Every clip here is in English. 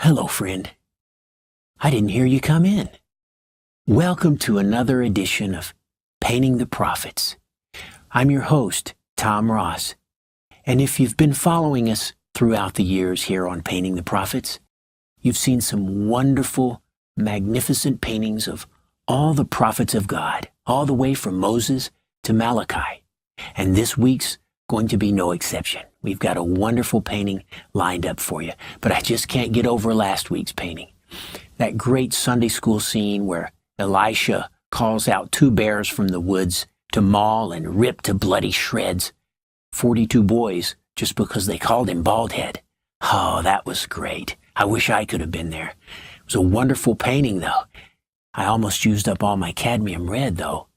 Hello, friend. I didn't hear you come in. Welcome to another edition of Painting the Prophets. I'm your host, Tom Ross. And if you've been following us throughout the years here on Painting the Prophets, you've seen some wonderful, magnificent paintings of all the prophets of God, all the way from Moses to Malachi. And this week's going to be no exception. We've got a wonderful painting lined up for you, but I just can't get over last week's painting. That great Sunday school scene where Elisha calls out two bears from the woods to maul and rip to bloody shreds 42 boys just because they called him Baldhead. Oh, that was great. I wish I could have been there. It was a wonderful painting, though. I almost used up all my cadmium red, though.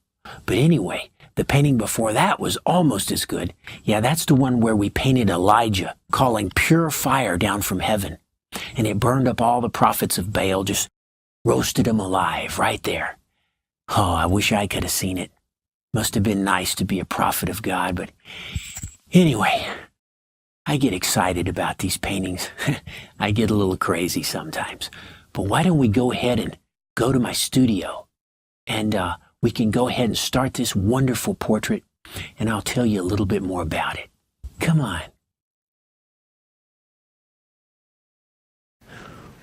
But anyway, the painting before that was almost as good. Yeah, that's the one where we painted Elijah calling pure fire down from heaven. And it burned up all the prophets of Baal, just roasted them alive right there. Oh, I wish I could have seen it. Must have been nice to be a prophet of God, but anyway, I get excited about these paintings. I get a little crazy sometimes. But why don't we go ahead and go to my studio and we can go ahead and start this wonderful portrait, and I'll tell you a little bit more about it. Come on.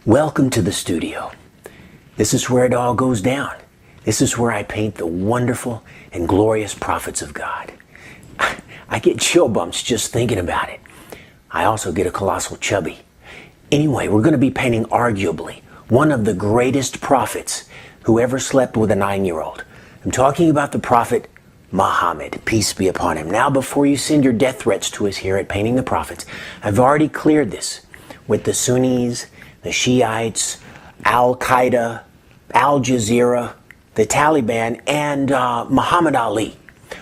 Welcome to the studio. This is where it all goes down. This is where I paint the wonderful and glorious prophets of God. I get chill bumps just thinking about it. I also get a colossal chubby. Anyway, we're going to be painting arguably one of the greatest prophets who ever slept with a 9-year-old. I'm talking about the prophet Muhammad, peace be upon him. Now, before you send your death threats to us here at Painting the Prophets, I've already cleared this with the Sunnis, the Shiites, Al-Qaeda, Al Jazeera, the Taliban, and Muhammad Ali.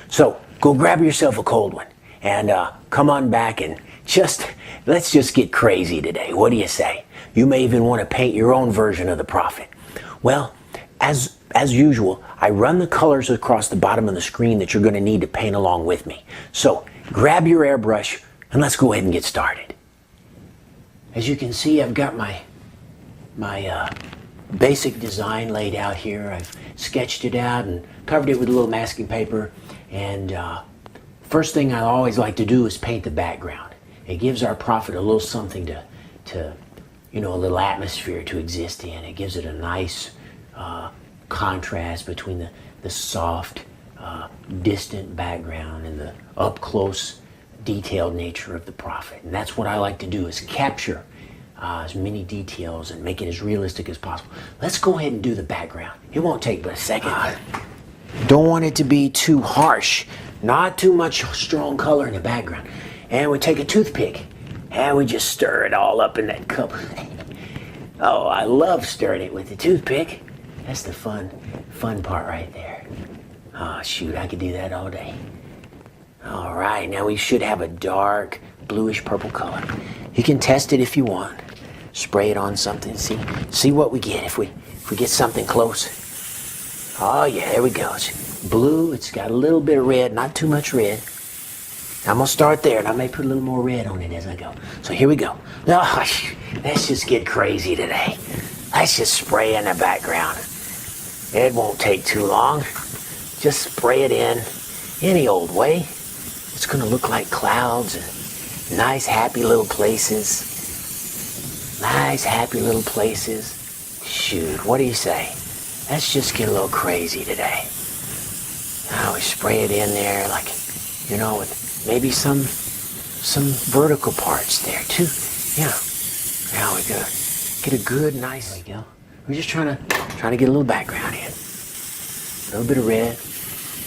So go grab yourself a cold one and come on back and let's just get crazy today. What do you say? You may even want to paint your own version of the prophet. Well, as usual, I run the colors across the bottom of the screen that you're going to need to paint along with me. So grab your airbrush and let's go ahead and get started. As you can see, I've got my basic design laid out here. I've sketched it out and covered it with a little masking paper. And first thing I always like to do is paint the background. It gives our prophet a little something to a little atmosphere to exist in. It gives it a nice contrast between the soft, distant background and the up-close, detailed nature of the prophet. And that's what I like to do, is capture as many details and make it as realistic as possible. Let's go ahead and do the background. It won't take but a second. Don't want it to be too harsh. Not too much strong color in the background. And we take a toothpick and we just stir it all up in that cup. Oh, I love stirring it with the toothpick. That's the fun part right there. Oh, shoot, I could do that all day. All right, now we should have a dark bluish purple color. You can test it if you want. Spray it on something, see what we get if we get something close. Oh yeah, there we go. It's blue, it's got a little bit of red, not too much red. I'm gonna start there and I may put a little more red on it as I go. So here we go. Oh, let's just get crazy today. Let's just spray in the background. It won't take too long. Just spray it in any old way. It's gonna look like clouds and nice happy little places. Nice happy little places. Shoot, what do you say? Let's just get a little crazy today. Now we spray it in there like, with maybe some vertical parts there too. Yeah. Now we go. Get a good, nice. There we go. We're just trying to get a little background in. A little bit of red.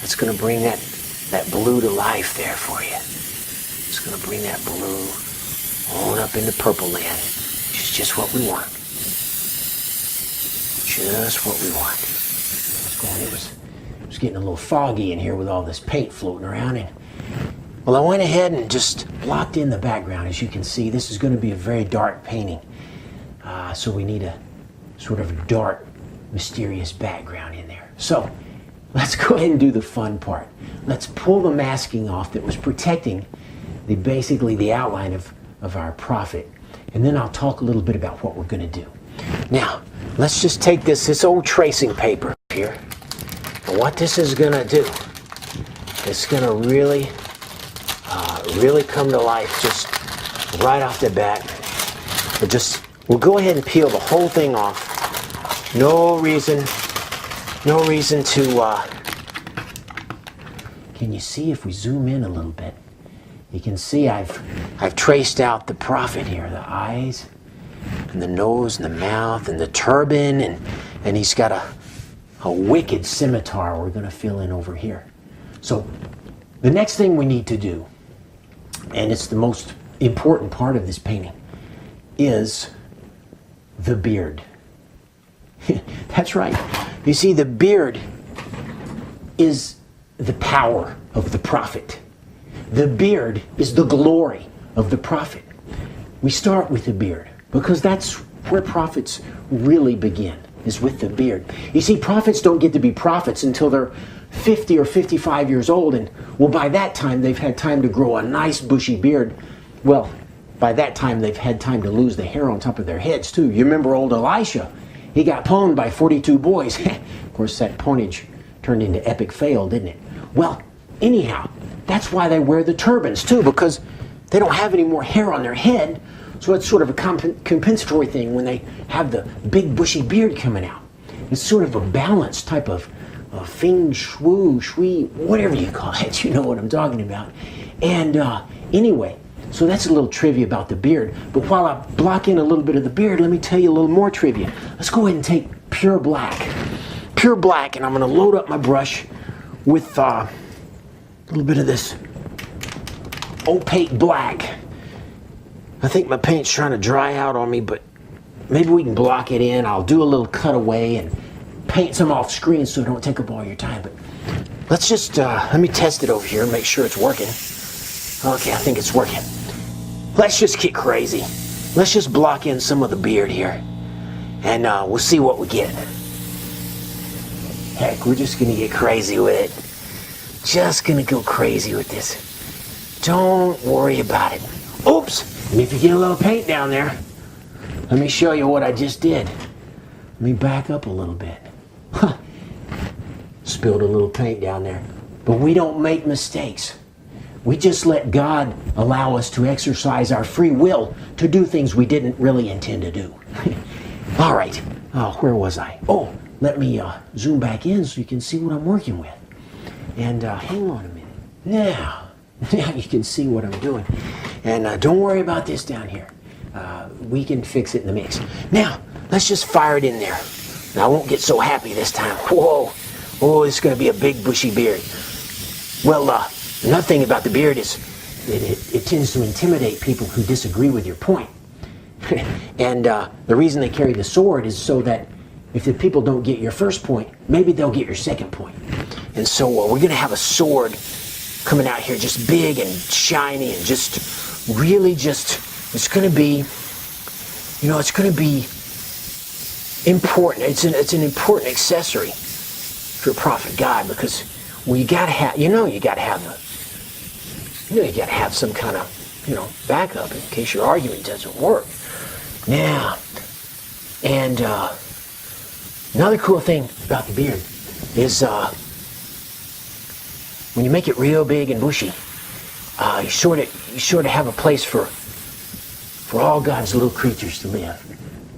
That's going to bring that blue to life there for you. It's going to bring that blue on up into purple land. Which is just what we want. Just what we want. It was getting a little foggy in here with all this paint floating around. Well, I went ahead and just blocked in the background. As you can see, this is going to be a very dark painting. So we need a sort of dark, mysterious background in there. So let's go ahead and do the fun part. Let's pull the masking off that was protecting basically the outline of our prophet. and then I'll talk a little bit about what we're going to do. Now, let's just take this old tracing paper here. And what this is going to do, it's going to really come to life just right off the bat. We'll go ahead and peel the whole thing off. No reason to, can you see if we zoom in a little bit? You can see I've traced out the prophet here, the eyes and the nose and the mouth and the turban, and he's got a wicked scimitar we're going to fill in over here. So the next thing we need to do, and it's the most important part of this painting, is the beard. That's right. You see, the beard is the power of the prophet. The beard is the glory of the prophet. We start with the beard because that's where prophets really begin, is with the beard. You see, prophets don't get to be prophets until they're 50 or 55 years old, and well, by that time they've had time to grow a nice bushy beard. Well, by that time they've had time to lose the hair on top of their heads too. You remember old Elisha? He got pwned by 42 boys. Of course, that pwnage turned into epic fail, didn't it? Well, anyhow, that's why they wear the turbans too, because they don't have any more hair on their head. So it's sort of a compensatory thing when they have the big bushy beard coming out. It's sort of a balanced type of feng shui, whatever you call it. You know what I'm talking about. And anyway, so that's a little trivia about the beard. But while I block in a little bit of the beard, let me tell you a little more trivia. Let's go ahead and take pure black. Pure black, and I'm going to load up my brush with a little bit of this opaque black. I think my paint's trying to dry out on me, but maybe we can block it in. I'll do a little cutaway and paint some off screen so it don't take up all your time. But let's just, let me test it over here and make sure it's working. Okay, I think it's working. Let's just get crazy. Let's just block in some of the beard here, and we'll see what we get. Heck, we're just gonna get crazy with it. Just gonna go crazy with this. Don't worry about it. Oops! And if you get a little paint down there, let me show you what I just did. Let me back up a little bit. Spilled a little paint down there. But we don't make mistakes. We just let God allow us to exercise our free will to do things we didn't really intend to do. All right. Oh, where was I? Oh, let me zoom back in so you can see what I'm working with. And hang on a minute. Now you can see what I'm doing. And don't worry about this down here. We can fix it in the mix. Now, let's just fire it in there. Now, I won't get so happy this time. Whoa. Oh, it's going to be a big bushy beard. Well, another thing about the beard is it tends to intimidate people who disagree with your point. And the reason they carry the sword is so that if the people don't get your first point, maybe they'll get your second point. And so we're going to have a sword coming out here just big and shiny and just really just, it's going to be, you know, it's going to be important. It's an important accessory for prophet God, because well, you got to have, you got to have some kind of, backup in case your argument doesn't work. Now, and another cool thing about the beard is when you make it real big and bushy, you sort of have a place for all God's little creatures to live.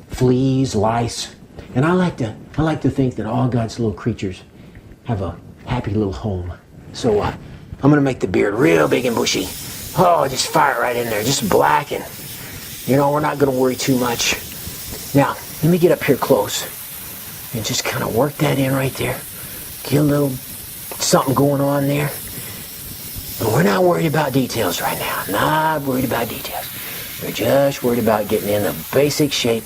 Fleas, lice, and I like to think that all God's little creatures have a happy little home. So I'm gonna make the beard real big and bushy. Oh, just fire it right in there, just black, and we're not gonna worry too much. Now, let me get up here close and just kind of work that in right there. Get a little something going on there. But we're not worried about details right now. Not worried about details. We're just worried about getting in the basic shape.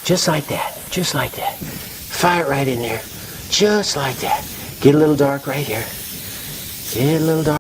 Just like that. Just like that. Fire it right in there. Just like that. Get a little dark right here. Get a little dark.